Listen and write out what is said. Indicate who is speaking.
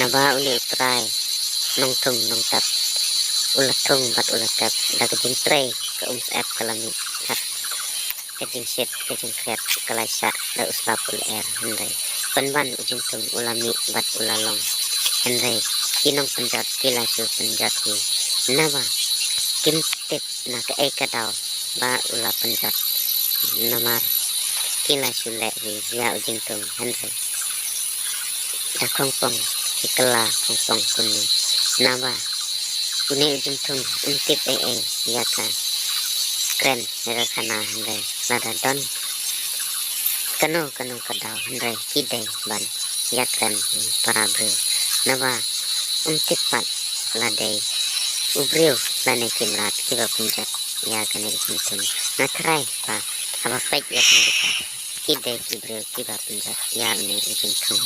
Speaker 1: naba uli utray nong tung nong tap ulat tung bat ulat tap da kejing tray ke ep kalami kat kejing shit kejing kret kalaisa da usbapul henry penban ujing tung ulami bat ulalong henry kinong penjat kilasu penjat hi naba kim tip na ke ekadaw ba ula penjat namar kilasu le hi ya ujing tung henry da kongpong ikela kongpong kuni naba kuni ujung tung untip ya ka kren nera kana henry nada don kanu kadaw henry kide ban ya kren para bro naba untip pat ladai ubriu lane kimrat kiba punjat ya kane ujung na try pa aba fake ya kane kide ubriu kiba punjat ya ne ujung tung